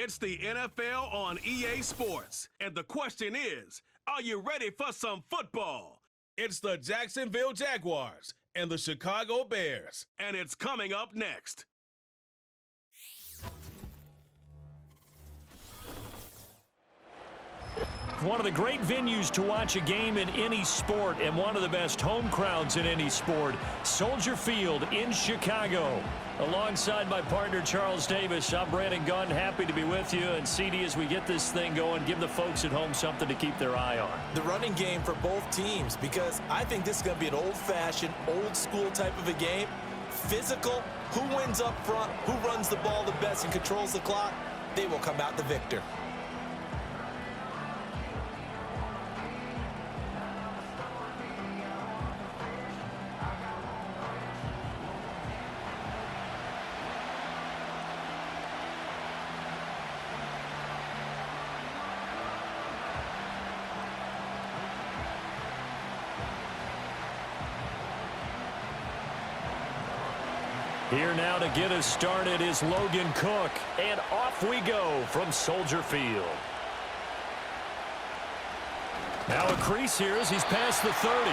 It's the NFL on EA Sports. And the question is, are you ready for some football? It's the Jacksonville Jaguars and the Chicago Bears. And it's coming up next. One of the great venues to watch a game in any sport and one of the best home crowds in any sport, Soldier Field in Chicago. Alongside my partner, Charles Davis, I'm Brandon Gunn, happy to be with you. And CD, as we get this thing going, give the folks at home something to keep their eye on. The running game for both teams, because I think this is going to be an old-fashioned, old-school type of a game. Physical, who wins up front, who runs the ball the best and controls the clock, they will come out the victor. Here now to get us started is Logan Cook, and off we go from Soldier Field. Now a crease here as he's past the 30.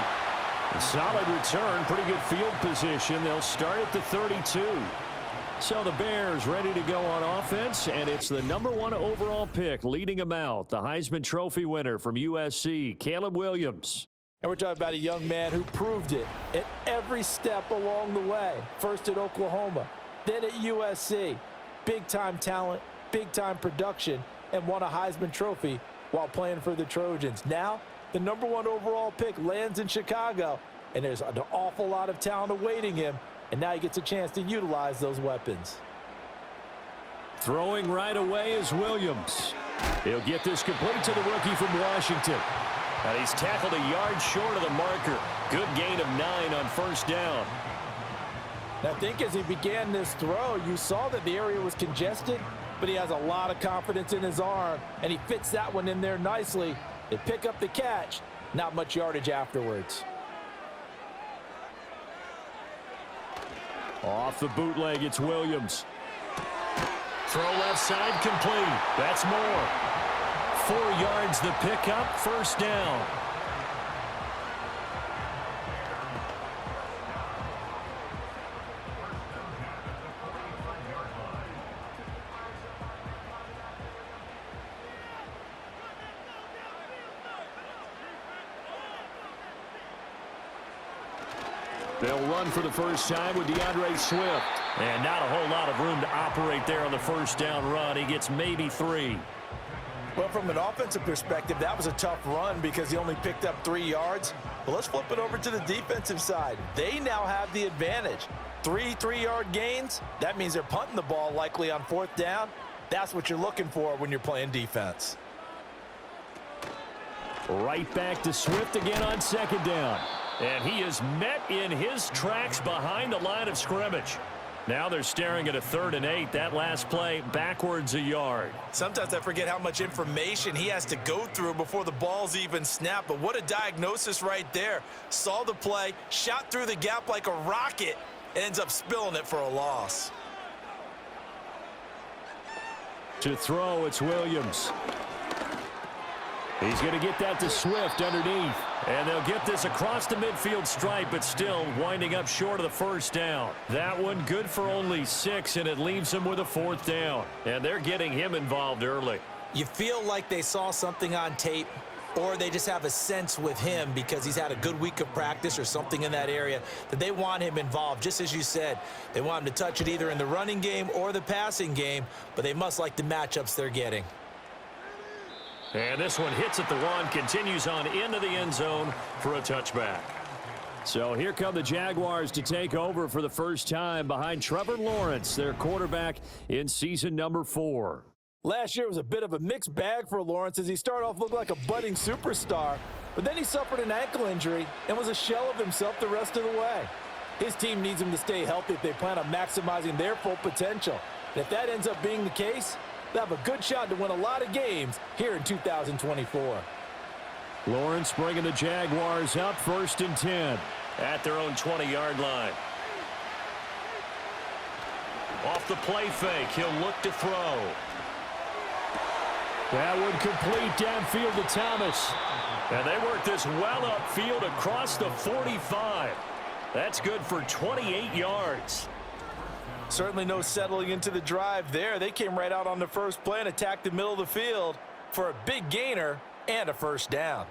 A solid return, pretty good field position. They'll start at the 32. So the Bears ready to go on offense, and it's the #1 overall pick leading them out, the Heisman Trophy winner from USC, Caleb Williams. And we're talking about a young man who proved it at every step along the way. First at Oklahoma, then at USC. Big-time talent, big-time production, and won a Heisman Trophy while playing for the Trojans. Now, the #1 overall pick lands in Chicago, and there's an awful lot of talent awaiting him, and now he gets a chance to utilize those weapons. Throwing right away is Williams. He'll get this complete to the rookie from Washington. And he's tackled a yard short of the marker. Good gain of 9 on first down. I think as he began this throw, you saw that the area was congested, but he has a lot of confidence in his arm, and he fits that one in there nicely. They pick up the catch, not much yardage afterwards. Off the bootleg, it's Williams. Throw left side complete. That's more. 4 yards the pickup, first down. They'll run for the first time with DeAndre Swift. And not a whole lot of room to operate there on the first down run. He gets maybe 3. Well, from an offensive perspective, that was a tough run because he only picked up 3 yards. But let's flip it over to the defensive side. They now have the advantage. 3 3-yard gains, that means they're punting the ball likely on 4th down. That's what you're looking for when you're playing defense. Right back to Swift again on 2nd down. And he is met in his tracks behind the line of scrimmage. Now they're staring at a 3rd and 8. That last play backwards a yard. Sometimes I forget how much information he has to go through before the ball's even snapped. But what a diagnosis right there. Saw the play, shot through the gap like a rocket, and ends up spilling it for a loss. To throw, it's Williams. He's going to get that to Swift underneath. And they'll get this across the midfield stripe, but still winding up short of the first down. That one good for only 6, and it leaves him with a 4th down. And they're getting him involved early. You feel like they saw something on tape, or they just have a sense with him because he's had a good week of practice or something in that area that they want him involved. Just as you said, they want him to touch it either in the running game or the passing game, but they must like the matchups they're getting. And this one hits at the 1, continues on into the end zone for a touchback. So here come the Jaguars to take over for the first time behind Trevor Lawrence, their quarterback in season number 4. Last year was a bit of a mixed bag for Lawrence as he started off looking like a budding superstar, but then he suffered an ankle injury and was a shell of himself the rest of the way. His team needs him to stay healthy if they plan on maximizing their full potential. And if that ends up being the case, they'll have a good shot to win a lot of games here in 2024. Lawrence bringing the Jaguars up 1st and 10 at their own 20-yard line. Off the play fake, he'll look to throw. That would complete downfield to Thomas. And they work this well upfield across the 45. That's good for 28 yards. Certainly no settling into the drive there. They came right out on the first play and attacked the middle of the field for a big gainer and a first down.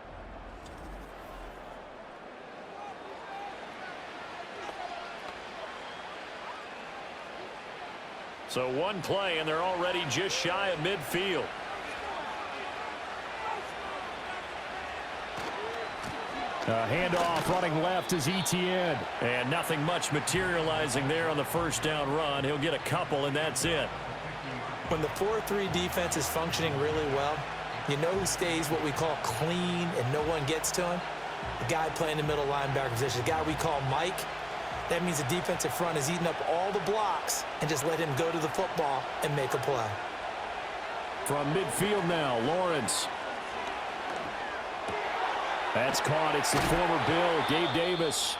So one play, and they're already just shy of midfield. A handoff running left is Etienne. And nothing much materializing there on the first down run. He'll get a couple, and that's it. When the 4-3 defense is functioning really well, you know who stays what we call clean and no one gets to him? The guy playing the middle linebacker position, the guy we call Mike. That means the defensive front is eating up all the blocks and just let him go to the football and make a play. From midfield now, Lawrence. That's caught. It's the former Bill, Gabe Davis.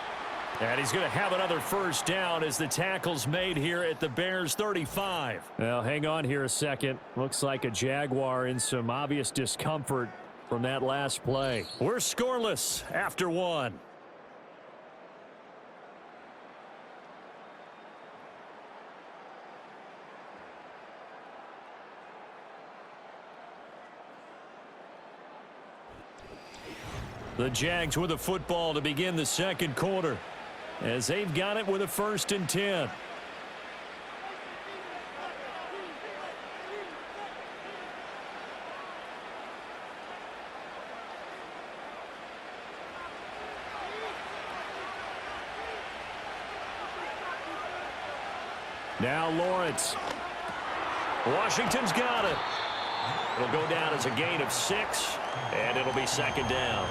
And he's going to have another first down as the tackle's made here at the Bears' 35. Now, hang on here a second. Looks like a Jaguar in some obvious discomfort from that last play. We're scoreless after one. The Jags with a football to begin the second quarter as they've got it with a 1st and 10. Now Lawrence. Washington's got it. It'll go down as a gain of 6, and it'll be 2nd down.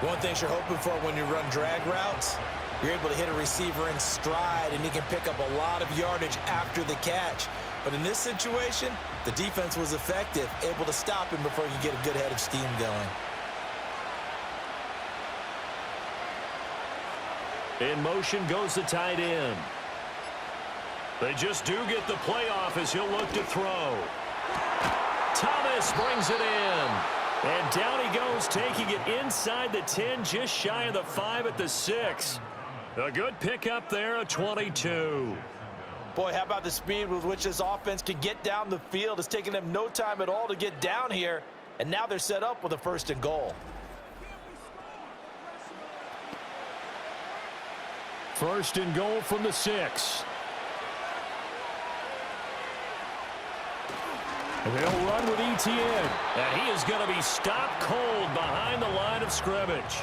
One thing you're hoping for when you run drag routes, you're able to hit a receiver in stride, and he can pick up a lot of yardage after the catch. But in this situation, the defense was effective, able to stop him before you get a good head of steam going. In motion goes the tight end. They just do get the playoff as he'll look to throw. Thomas brings it in. And down he goes, taking it inside the 10, just shy of the 5 at the 6. A good pickup there, a 22. Boy, how about the speed with which this offense can get down the field? It's taking them no time at all to get down here, and now they're set up with a 1st and goal. 1st and goal from the 6. They'll run with Etienne. And he is going to be stopped cold behind the line of scrimmage.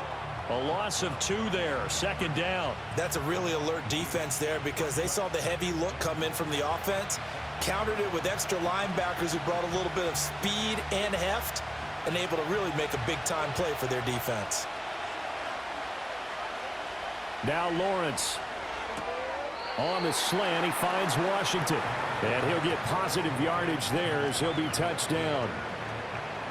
A loss of 2 there, 2nd down. That's a really alert defense there because they saw the heavy look come in from the offense, countered it with extra linebackers who brought a little bit of speed and heft, and able to really make a big-time play for their defense. Now Lawrence. On the slant, he finds Washington. And he'll get positive yardage there as he'll be touched down.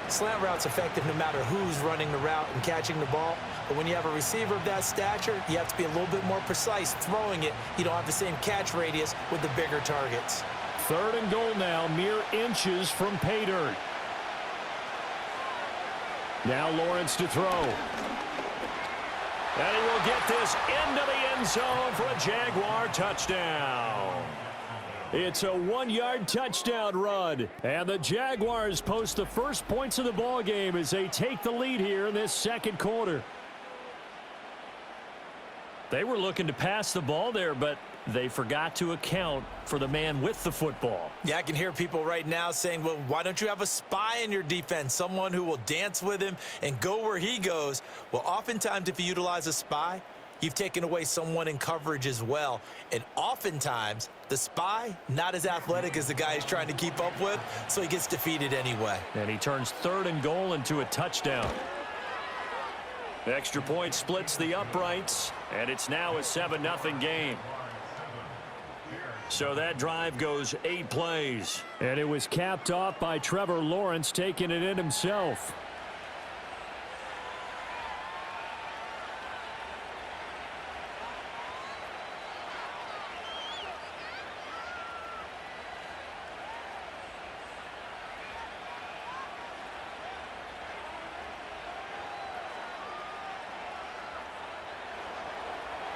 Slant route's effective no matter who's running the route and catching the ball. But when you have a receiver of that stature, you have to be a little bit more precise throwing it. You don't have the same catch radius with the bigger targets. 3rd and goal now, mere inches from pay dirt. Now Lawrence to throw. And he will get this into the end zone for a Jaguar touchdown. It's a 1-yard touchdown run. And the Jaguars post the first points of the ball game as they take the lead here in this second quarter. They were looking to pass the ball there, but they forgot to account for the man with the football. Yeah, I can hear people right now saying, well, why don't you have a spy in your defense, someone who will dance with him and go where he goes? Well, oftentimes if you utilize a spy, you've taken away someone in coverage as well. And oftentimes, the spy, not as athletic as the guy he's trying to keep up with, so he gets defeated anyway. And he turns 3rd and goal into a touchdown. Extra point splits the uprights, and it's now a 7-0 game. So that drive goes 8 plays. And it was capped off by Trevor Lawrence taking it in himself.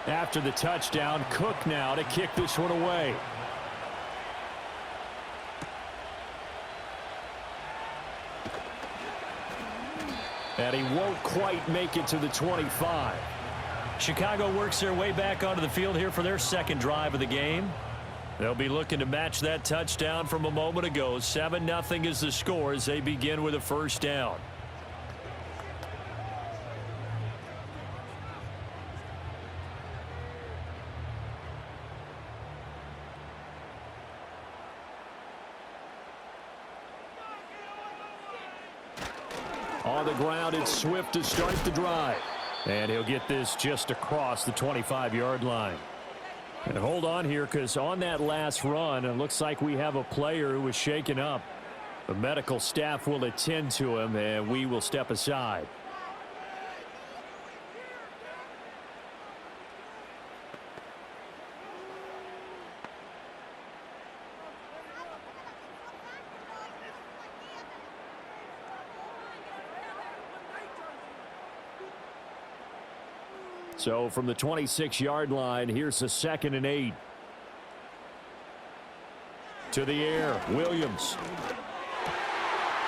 After the touchdown, Cook now to kick this one away. And he won't quite make it to the 25. Chicago works their way back onto the field here for their second drive of the game. They'll be looking to match that touchdown from a moment ago. 7-0 is the score as they begin with a first down. On the ground, it's Swift to start the drive. And he'll get this just across the 25-yard line. And hold on here, because on that last run, it looks like we have a player who was shaken up. The medical staff will attend to him, and we will step aside. So from the 26-yard line, here's a 2nd and 8. To the air, Williams.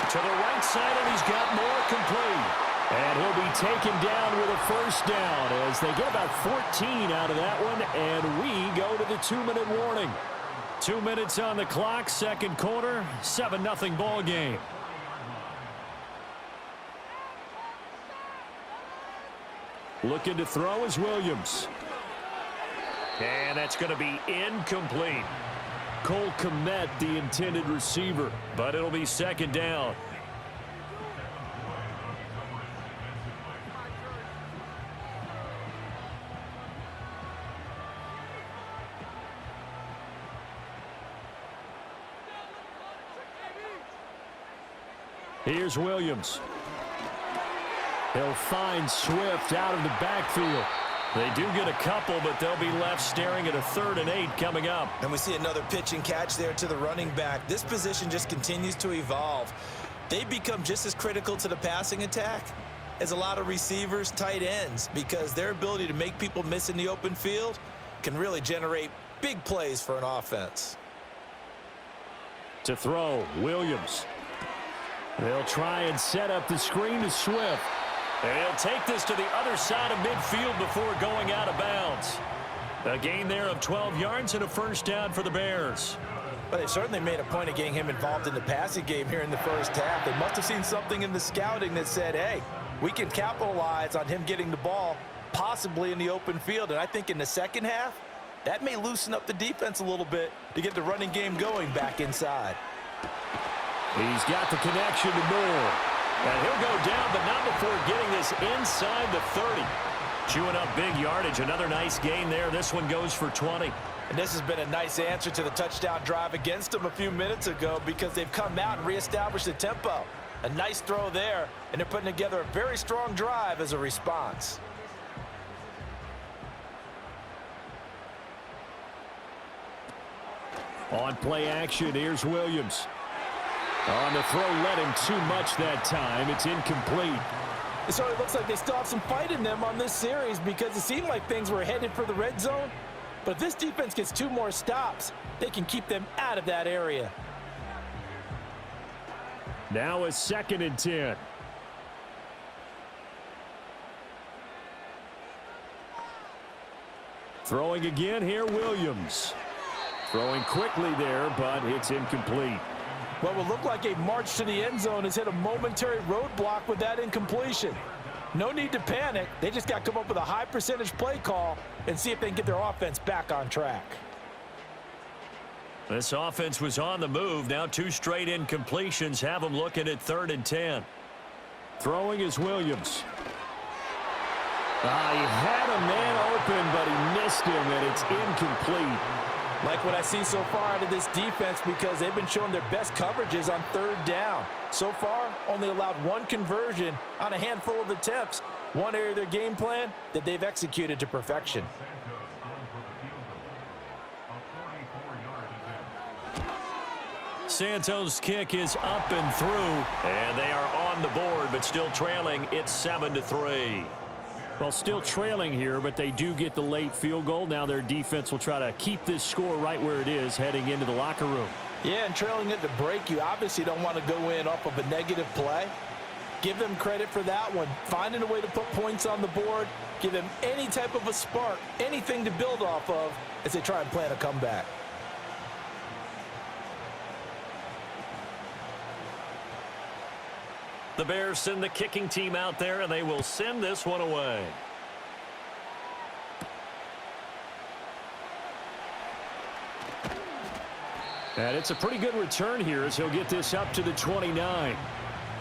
To the right side, and he's got more complete. And he'll be taken down with a first down as they get about 14 out of that one, and we go to the 2-minute warning. 2 minutes on the clock, second quarter, 7-0 ball game. Looking to throw is Williams. And that's going to be incomplete. Cole Kmet, the intended receiver, but it'll be second down. Here's Williams. He'll find Swift out of the backfield. They do get a couple, but they'll be left staring at a 3rd and 8 coming up. And we see another pitch and catch there to the running back. This position just continues to evolve. They become just as critical to the passing attack as a lot of receivers, tight ends, because their ability to make people miss in the open field can really generate big plays for an offense. To throw, Williams. They'll try and set up the screen to Swift. And he'll take this to the other side of midfield before going out of bounds. A gain there of 12 yards and a first down for the Bears. But they certainly made a point of getting him involved in the passing game here in the first half. They must have seen something in the scouting that said, hey, we can capitalize on him getting the ball possibly in the open field. And I think in the second half, that may loosen up the defense a little bit to get the running game going back inside. He's got the connection to Moore. And he'll go down, but not before getting this inside the 30. Chewing up big yardage. Another nice gain there. This one goes for 20. And this has been a nice answer to the touchdown drive against them a few minutes ago because they've come out and reestablished the tempo. A nice throw there, and they're putting together a very strong drive as a response. On play action, here's Williams. On the throw, led him too much that time. It's incomplete. It certainly looks like they still have some fight in them on this series because it seemed like things were headed for the red zone. But if this defense gets 2 more stops, they can keep them out of that area. Now a 2nd and 10. Throwing again here, Williams. Throwing quickly there, but it's incomplete. What will look like a march to the end zone has hit a momentary roadblock with that incompletion. No need to panic. They just got to come up with a high percentage play call and see if they can get their offense back on track. This offense was on the move. Now 2 straight incompletions have them looking at 3rd and 10. Throwing is Williams. He had a man open, but he missed him, and it's incomplete. Like what I see so far out of this defense because they've been showing their best coverages on 3rd down. So far, only allowed 1 conversion on a handful of attempts. One area of their game plan that they've executed to perfection. Santos' kick is up and through, and they are on the board, but still trailing. It's 7-3. Well, still trailing here, but they do get the late field goal. Now their defense will try to keep this score right where it is heading into the locker room. Yeah, and trailing it to break, you obviously don't want to go in off of a negative play. Give them credit for that one. Finding a way to put points on the board, give them any type of a spark, anything to build off of as they try and plan a comeback. The Bears send the kicking team out there, and they will send this one away. And it's a pretty good return here as he'll get this up to the 29.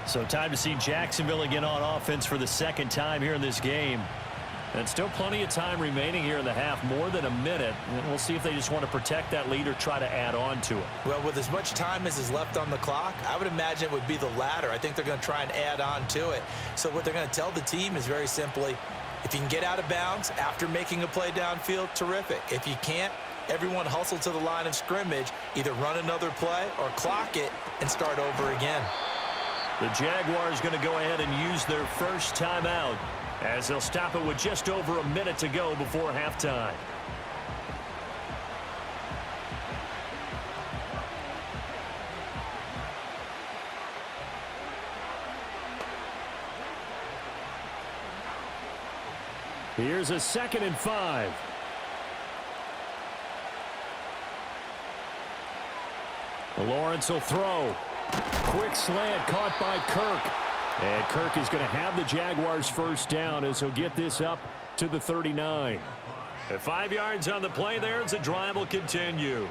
So time to see Jacksonville again on offense for the second time here in this game. And still plenty of time remaining here in the half, more than a minute. And we'll see if they just want to protect that lead or try to add on to it. Well, with as much time as is left on the clock, I would imagine it would be the latter. I think they're going to try and add on to it. So what they're going to tell the team is very simply, if you can get out of bounds after making a play downfield, terrific. If you can't, everyone hustle to the line of scrimmage, either run another play or clock it and start over again. The Jaguars going to go ahead and use their first timeout, as they'll stop it with just over a minute to go before halftime. Here's a 2nd and 5. Lawrence will throw. Quick slant caught by Kirk. And Kirk is going to have the Jaguars first down as he'll get this up to the 39. At 5 yards on the play there as the drive will continue.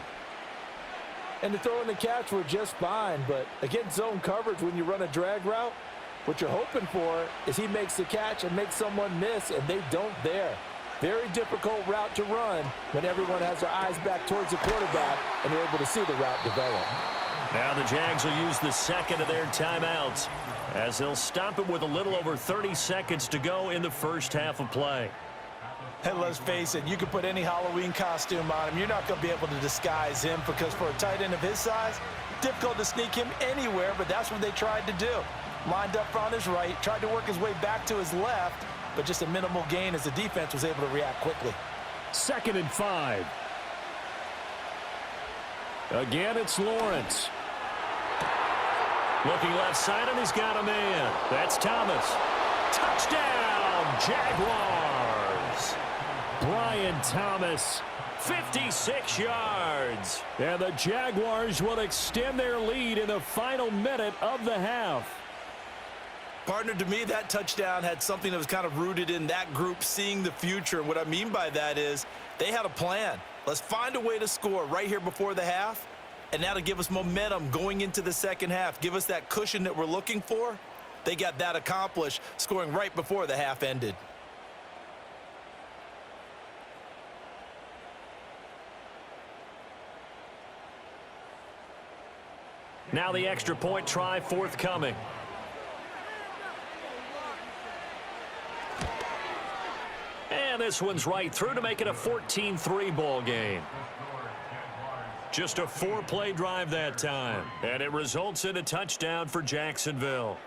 And the throw and the catch were just fine, but against zone coverage when you run a drag route, what you're hoping for is he makes the catch and makes someone miss, and they don't there. Very difficult route to run when everyone has their eyes back towards the quarterback and they're able to see the route develop. Now the Jags will use the second of their timeouts as they'll stop it with a little over 30 seconds to go in the first half of play. And let's face it, you can put any Halloween costume on him. You're not going to be able to disguise him because for a tight end of his size, difficult to sneak him anywhere, but that's what they tried to do. Lined up on his right, tried to work his way back to his left, but just a minimal gain as the defense was able to react quickly. 2nd and 5. Again, it's Lawrence. Looking left side, and he's got a man. That's Thomas. Touchdown, Jaguars. Brian Thomas, 56 yards. And the Jaguars will extend their lead in the final minute of the half. Partner, to me, that touchdown had something that was kind of rooted in that group seeing the future. And what I mean by that is they had a plan. Let's find a way to score right here before the half. And now to give us momentum going into the second half, give us that cushion that we're looking for. They got that accomplished, scoring right before the half ended. Now the extra point try forthcoming. And this one's right through to make it a 14-3 ball game. Just a 4-play drive that time. And it results in a touchdown for Jacksonville.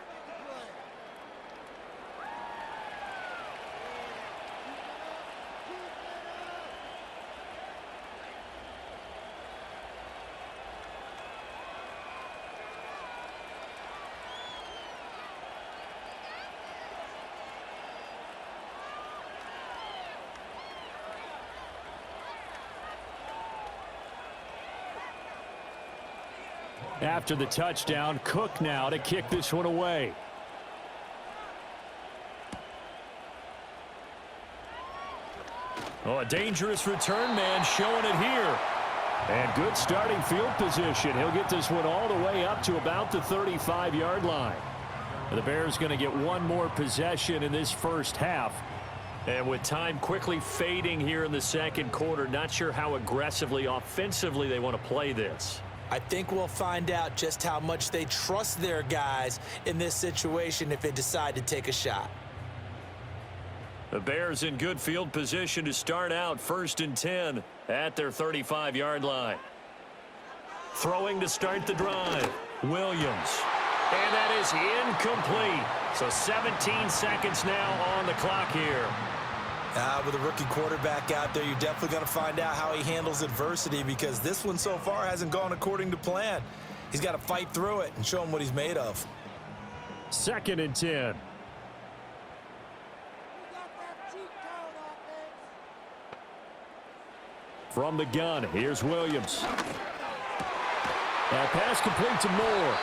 After the touchdown, Cook now to kick this one away. Oh, a dangerous return man showing it here. And good starting field position. He'll get this one all the way up to about the 35-yard line. The Bears going to get one more possession in this first half. And with time quickly fading here in the second quarter, not sure how aggressively, offensively they want to play this. I think we'll find out just how much they trust their guys in this situation if they decide to take a shot. The Bears in good field position to start out 1st and 10 at their 35-yard line. Throwing to start the drive. Williams. And that is incomplete. So 17 seconds now on the clock here. With a rookie quarterback out there, you're definitely going to find out how he handles adversity, because this one so far hasn't gone according to plan. He's got to fight through it and show him what he's made of. 2nd and 10. From the gun, here's Williams. That pass complete to Moore.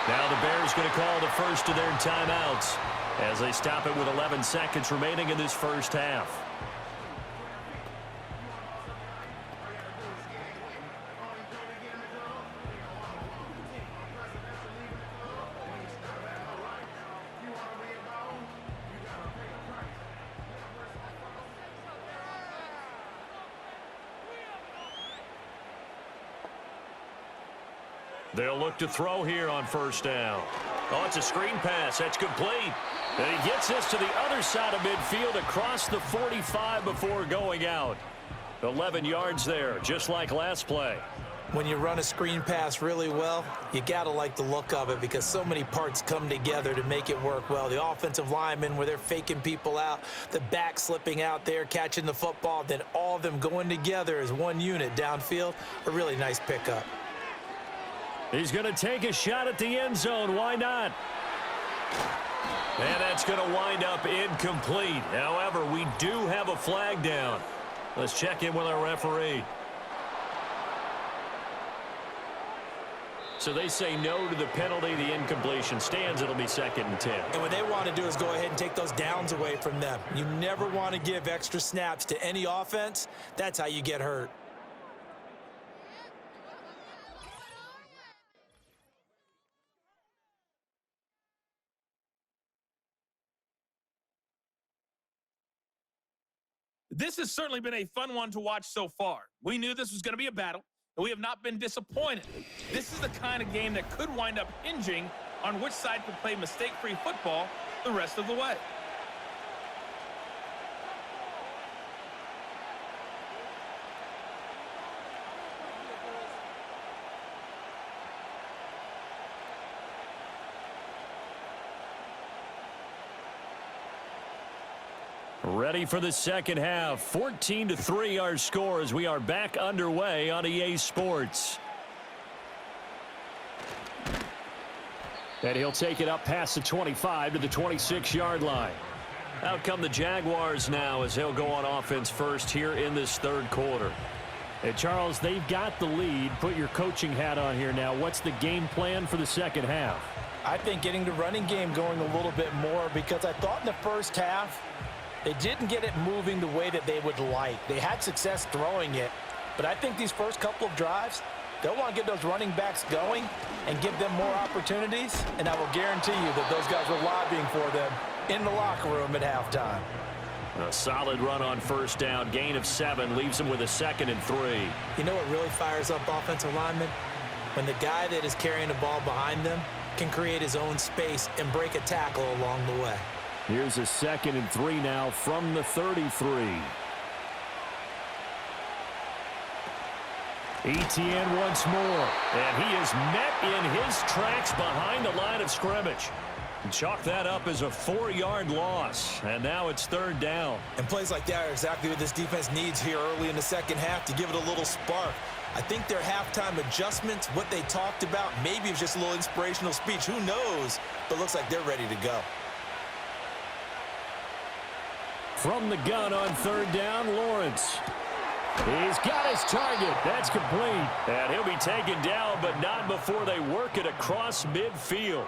Now the Bears going to call the first of their timeouts as they stop it with 11 seconds remaining in this first half. They'll look to throw here on first down. Oh, it's a screen pass. That's complete. And he gets this to the other side of midfield across the 45 before going out. 11 yards there, just like last play. When you run a screen pass really well, you got to like the look of it, because so many parts come together to make it work well. The offensive linemen, where they're faking people out, the back slipping out there, catching the football, then all of them going together as one unit downfield. A really nice pickup. He's going to take a shot at the end zone. Why not? And that's going to wind up incomplete. However, we do have a flag down. Let's check in with our referee. So they say no to the penalty. The incompletion stands. It'll be 2nd and 10. And what they want to do is go ahead and take those downs away from them. You never want to give extra snaps to any offense. That's how you get hurt. This has certainly been a fun one to watch so far. We knew this was going to be a battle, and we have not been disappointed. This is the kind of game that could wind up hinging on which side could play mistake-free football the rest of the way. Ready for the second half. 14-3 our score as we are back underway on EA Sports. And he'll take it up past the 25 to the 26-yard line. Out come the Jaguars now as they'll go on offense first here in this third quarter. Hey, Charles, they've got the lead. Put your coaching hat on here now. What's the game plan for the second half? I think getting the running game going a little bit more, because I thought in the first half they didn't get it moving the way that they would like. They had success throwing it, but I think these first couple of drives, they'll want to get those running backs going and give them more opportunities, and I will guarantee you that those guys were lobbying for them in the locker room at halftime. A solid run on first down. Gain of 7 leaves them with a 2nd and 3. You know what really fires up offensive linemen? When the guy that is carrying the ball behind them can create his own space and break a tackle along the way. Here's a 2nd and 3 now from the 33. Etienne once more. And he is met in his tracks behind the line of scrimmage. Chalk that up as a 4-yard loss. And now it's 3rd down. And plays like that are exactly what this defense needs here early in the second half to give it a little spark. I think their halftime adjustments, what they talked about, maybe it's just a little inspirational speech. Who knows? But looks like they're ready to go. From the gun on 3rd down, Lawrence. He's got his target. That's complete. And he'll be taken down, but not before they work it across midfield.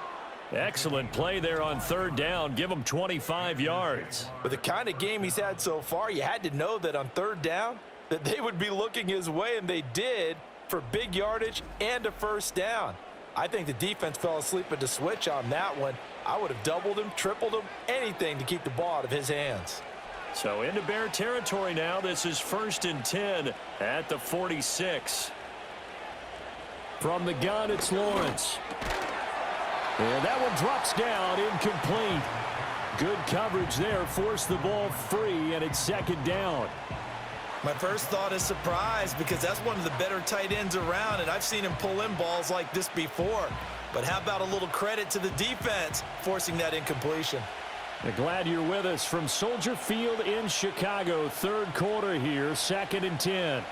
Excellent play there on 3rd down. Give him 25 yards. With the kind of game he's had so far, you had to know that on 3rd down that they would be looking his way, and they did, for big yardage and a first down. I think the defense fell asleep at the switch on that one. I would have doubled him, tripled him, anything to keep the ball out of his hands. So into Bear territory now. This is 1st and 10 at the 46. From the gun, it's Lawrence. And that one drops down, incomplete. Good coverage there, forced the ball free, and it's 2nd down. My first thought is surprise, because that's one of the better tight ends around, and I've seen him pull in balls like this before. But how about a little credit to the defense forcing that incompletion? Glad you're with us from Soldier Field in Chicago. Third quarter here, 2nd and 10.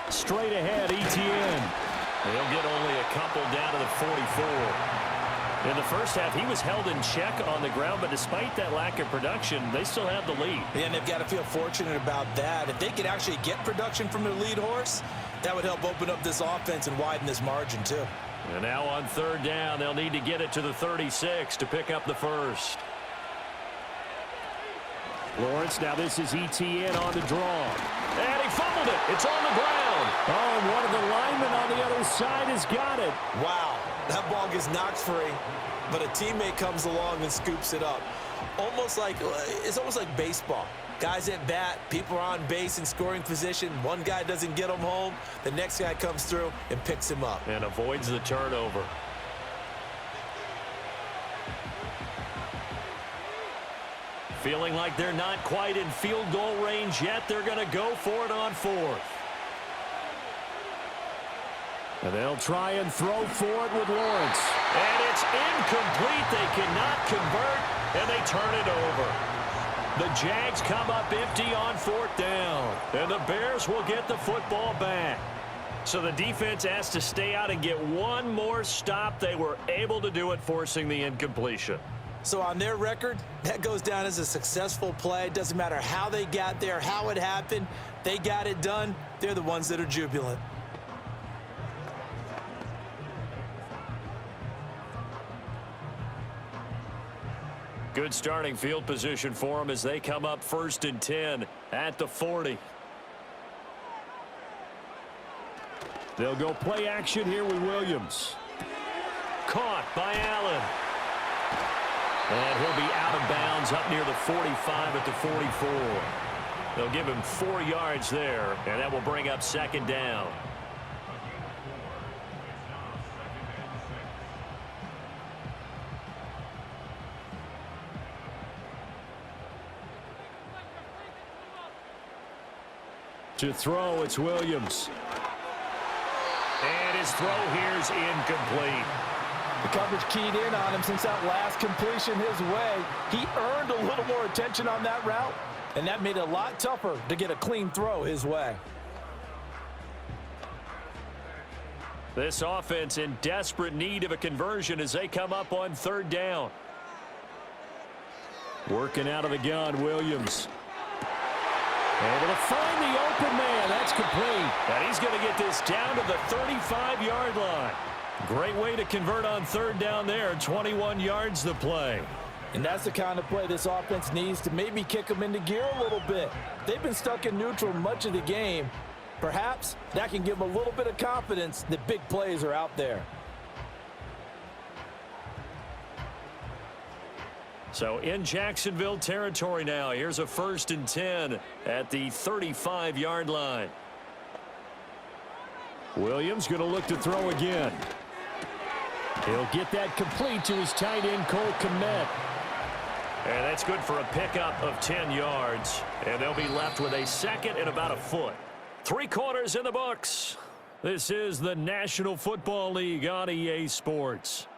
Straight ahead, Etienne. He'll get only a couple down to the 44. In the first half, he was held in check on the ground, but despite that lack of production, they still have the lead. And they've got to feel fortunate about that. If they could actually get production from their lead horse, that would help open up this offense and widen this margin too. And now on 3rd down, they'll need to get it to the 36 to pick up the first. Lawrence, now this is Etienne on the draw. And he fumbled it. It's on the ground. Oh, and one of the linemen on the other side has got it. Wow, that ball gets knocked free, but a teammate comes along and scoops it up. It's almost like baseball. Guys at bat, people are on base in scoring position. One guy doesn't get him home. The next guy comes through and picks him up. And avoids the turnover. Feeling like they're not quite in field goal range yet. They're going to go for it on 4th. And they'll try and throw for it with Lawrence. And it's incomplete. They cannot convert, and they turn it over. The Jags come up empty on 4th down, and the Bears will get the football back. So the defense has to stay out and get one more stop. They were able to do it, forcing the incompletion. So on their record, that goes down as a successful play. It doesn't matter how they got there, how it happened. They got it done. They're the ones that are jubilant. Good starting field position for them as they come up 1st and 10 at the 40. They'll go play action here with Williams. Caught by Allen. And he'll be out of bounds up near the 45 at the 44. They'll give him 4 yards there, and that will bring up 2nd down. To throw, it's Williams. And his throw here's incomplete. The coverage keyed in on him since that last completion his way. He earned a little more attention on that route, and that made it a lot tougher to get a clean throw his way. This offense in desperate need of a conversion as they come up on 3rd down. Working out of the gun, Williams. Able to find the open man. That's complete. And he's going to get this down to the 35-yard line. Great way to convert on 3rd down there. 21 yards to play. And that's the kind of play this offense needs to maybe kick them into gear a little bit. They've been stuck in neutral much of the game. Perhaps that can give them a little bit of confidence that big plays are out there. So in Jacksonville territory now. Here's a 1st and 10 at the 35-yard line. Williams going to look to throw again. He'll get that complete to his tight end, Cole Kmet. And that's good for a pickup of 10 yards. And they'll be left with a 2nd and about a foot. 3 quarters in the books. This is the National Football League on EA Sports.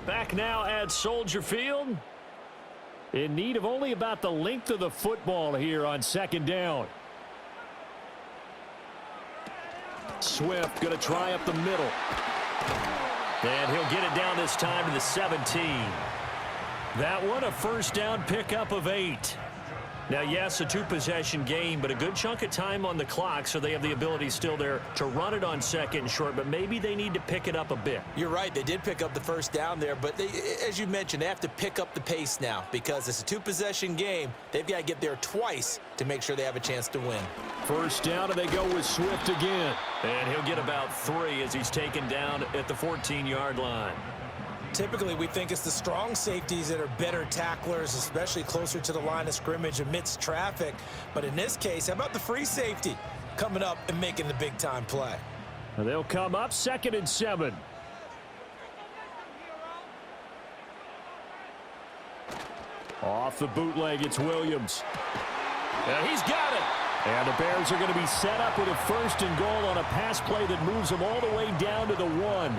Back now at Soldier Field. In need of only about the length of the football here on 2nd down. Swift going to try up the middle. And he'll get it down this time to the 17. That one a 1st down pickup of 8. Now, yes, a 2-possession game, but a good chunk of time on the clock, so they have the ability still there to run it on 2nd and short, but maybe they need to pick it up a bit. You're right. They did pick up the 1st down there, but they, as you mentioned, they have to pick up the pace now because it's a 2-possession game. They've got to get there twice to make sure they have a chance to win. 1st down, and they go with Swift again. And he'll get about 3 as he's taken down at the 14-yard line. Typically, we think it's the strong safeties that are better tacklers, especially closer to the line of scrimmage amidst traffic. But in this case, how about the free safety coming up and making the big-time play? And they'll come up 2nd and 7. Off the bootleg, it's Williams. And he's got it. And the Bears are going to be set up with a 1st and goal on a pass play that moves them all the way down to the 1.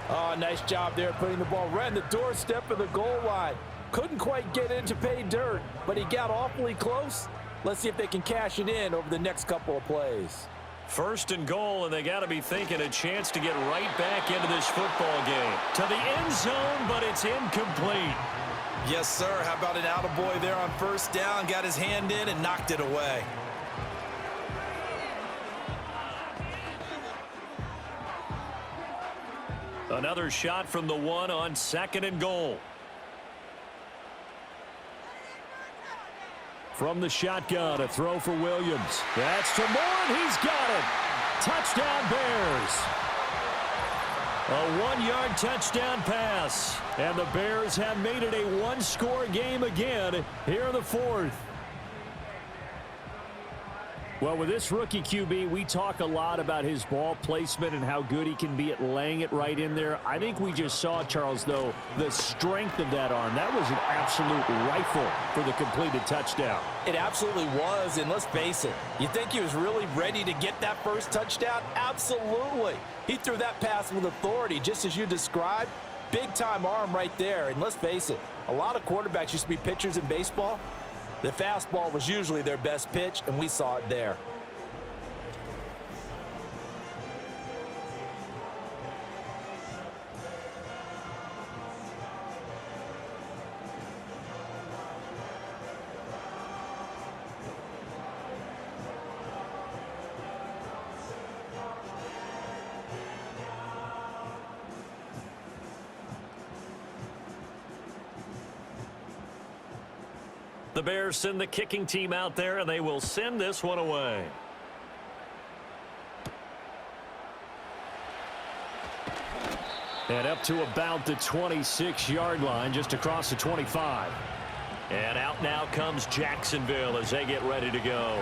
Oh, nice job there putting the ball right on the doorstep of the goal line. Couldn't quite get in to pay dirt, but he got awfully close. Let's see if they can cash it in over the next couple of plays. 1st and goal, and they got to be thinking a chance to get right back into this football game. To the end zone, but it's incomplete. Yes, sir. How about an attaboy there on 1st down? Got his hand in and knocked it away. Another shot from the 1 on 2nd and goal. From the shotgun, a throw for Williams. That's to Moore, and he's got it. Touchdown, Bears. A 1-yard touchdown pass. And the Bears have made it a 1-score game again here in the 4th. Well, with this rookie QB, we talk a lot about his ball placement and how good he can be at laying it right in there. I think we just saw, Charles, though, the strength of that arm. That was an absolute rifle for the completed touchdown. It absolutely was, and let's face it, you think he was really ready to get that first touchdown? Absolutely. He threw that pass with authority, just as you described. Big-time arm right there, and let's face it, a lot of quarterbacks used to be pitchers in baseball. The fastball was usually their best pitch, and we saw it there. The Bears send the kicking team out there, and they will send this one away. And up to about the 26-yard line, just across the 25. And out now comes Jacksonville as they get ready to go.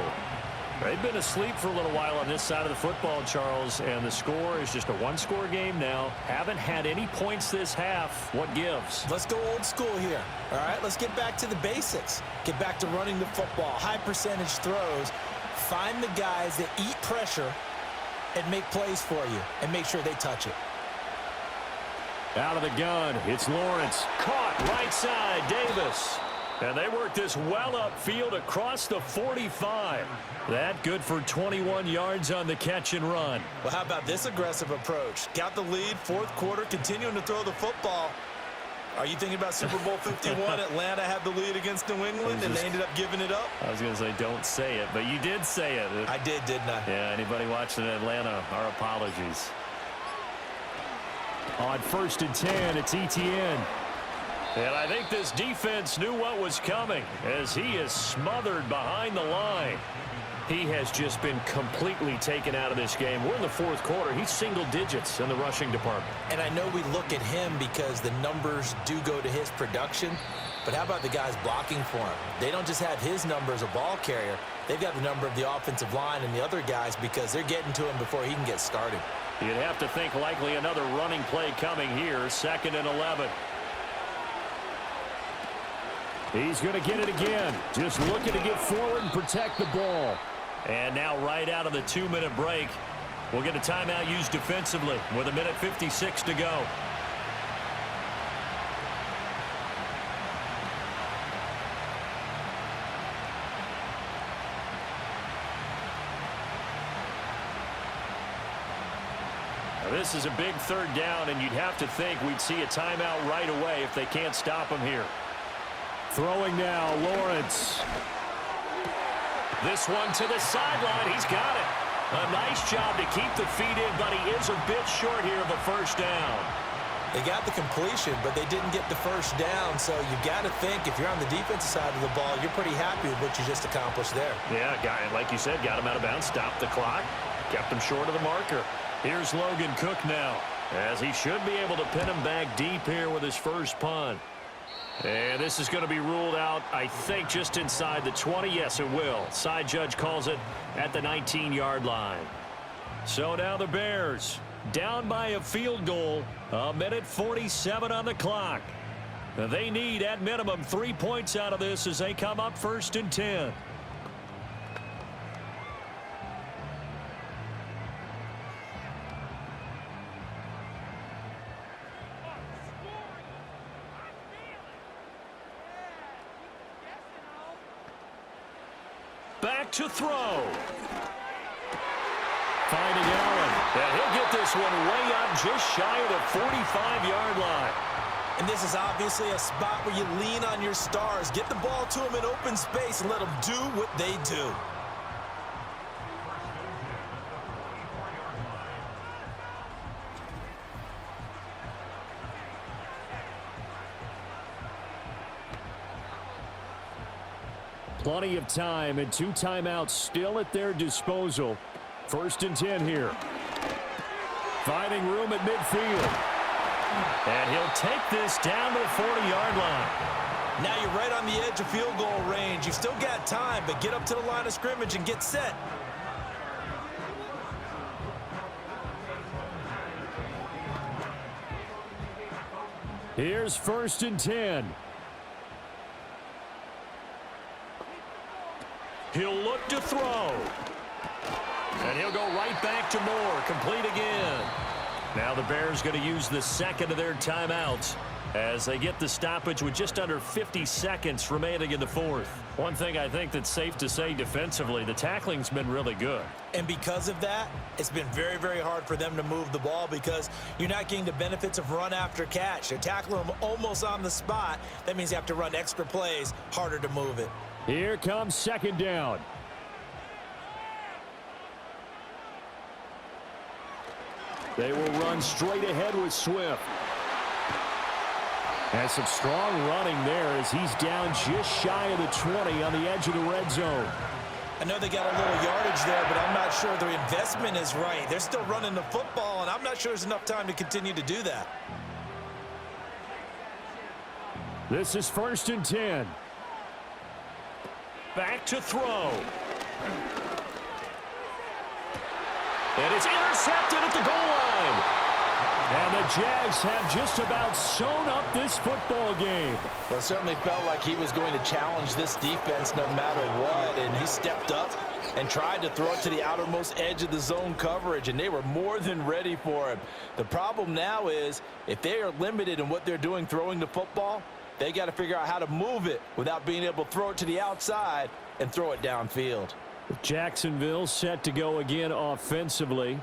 They've been asleep for a little while on this side of the football, Charles, and the score is just a 1-score game now. Haven't had any points this half. What gives? Let's go old school here. All right, let's get back to the basics. Get back to running the football, high percentage throws. Find the guys that eat pressure and make plays for you and make sure they touch it. Out of the gun, it's Lawrence. Caught right side, Davis. And they work this well upfield across the 45. That good for 21 yards on the catch and run. Well, how about this aggressive approach? Got the lead, 4th quarter, continuing to throw the football. Are you thinking about Super Bowl 51? Atlanta had the lead against New England, and they ended up giving it up? I was going to say don't say it, but you did say it. I did, didn't I? Yeah, anybody watching Atlanta, our apologies. On 1st and 10, it's Etienne. And I think this defense knew what was coming as he is smothered behind the line. He has just been completely taken out of this game. We're in the 4th quarter. He's single digits in the rushing department. And I know we look at him because the numbers do go to his production, but how about the guys blocking for him? They don't just have his number as a ball carrier. They've got the number of the offensive line and the other guys because they're getting to him before he can get started. You'd have to think likely another running play coming here, 2nd and 11. He's going to get it again. Just looking to get forward and protect the ball. And now right out of the 2-minute break, we'll get a timeout used defensively with 1:56 to go. Now this is a big 3rd down, and you'd have to think we'd see a timeout right away if they can't stop him here. Throwing now, Lawrence. This one to the sideline. He's got it. A nice job to keep the feet in, but he is a bit short here of a 1st down. They got the completion, but they didn't get the 1st down, so you got to think if you're on the defensive side of the ball, you're pretty happy with what you just accomplished there. Yeah, like you said, got him out of bounds, stopped the clock, kept him short of the marker. Here's Logan Cook now, as he should be able to pin him back deep here with his first punt. And this is going to be ruled out, I think, just inside the 20. Yes, it will. Side judge calls it at the 19-yard line. So now the Bears down by a field goal. 1:47 on the clock. They need, at minimum, 3 points out of this as they come up 1st and 10. back to throw. Finding Allen. And he'll get this one way up just shy of the 45-yard line. And this is obviously a spot where you lean on your stars. Get the ball to them in open space and let them do what they do. Plenty of time and 2 timeouts still at their disposal. 1st and 10 here. Finding room at midfield. And he'll take this down to the 40-yard line. Now you're right on the edge of field goal range. You've still got time, but get up to the line of scrimmage and get set. Here's 1st and 10. He'll look to throw. And he'll go right back to Moore. Complete again. Now the Bears going to use the second of their timeouts as they get the stoppage with just under 50 seconds remaining in the 4th. One thing I think that's safe to say defensively, the tackling's been really good. And because of that, it's been very, very hard for them to move the ball because you're not getting the benefits of run after catch. They're tackling them almost on the spot. That means you have to run extra plays, harder to move it. Here comes 2nd down. They will run straight ahead with Swift. And some strong running there as he's down just shy of the 20 on the edge of the red zone. I know they got a little yardage there, but I'm not sure their investment is right. They're still running the football, and I'm not sure there's enough time to continue to do that. This is 1st and 10. Back to throw. And it's intercepted at the goal line. And the Jags have just about sewn up this football game. Well, it certainly felt like he was going to challenge this defense no matter what, and he stepped up and tried to throw it to the outermost edge of the zone coverage, and they were more than ready for him. The problem now is if they are limited in what they're doing throwing the football, they got to figure out how to move it without being able to throw it to the outside and throw it downfield. Jacksonville set to go again offensively.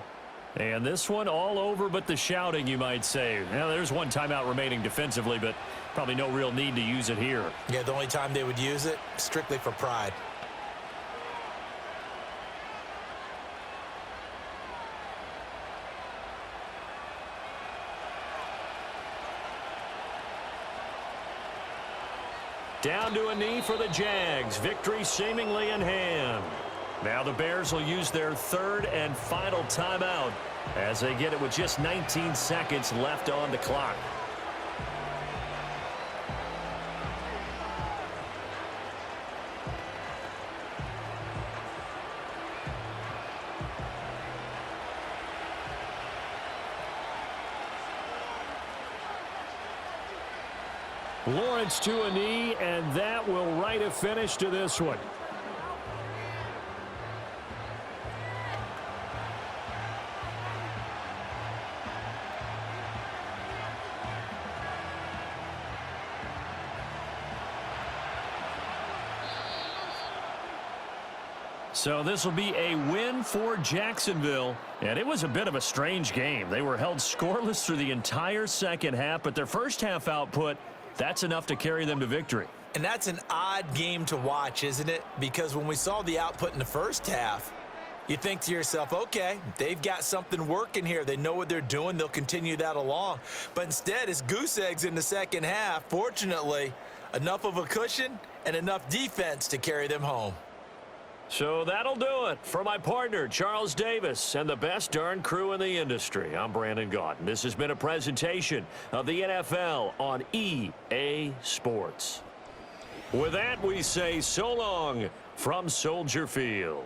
And this one all over but the shouting, you might say. Now, there's one timeout remaining defensively, but probably no real need to use it here. Yeah, the only time they would use it, strictly for pride. Down to a knee for the Jags. Victory seemingly in hand. Now the Bears will use their 3rd and final timeout as they get it with just 19 seconds left on the clock. Lawrence to a knee, and that will write a finish to this one. So this will be a win for Jacksonville. And it was a bit of a strange game. They were held scoreless through the entire second half, but their first half output, that's enough to carry them to victory. And that's an odd game to watch, isn't it? Because when we saw the output in the first half, you think to yourself, okay, they've got something working here. They know what they're doing. They'll continue that along. But instead, it's goose eggs in the second half. Fortunately, enough of a cushion and enough defense to carry them home. So that'll do it for my partner, Charles Davis, and the best darn crew in the industry. I'm Brandon Gaudin. This has been a presentation of the NFL on EA Sports. With that, we say so long from Soldier Field.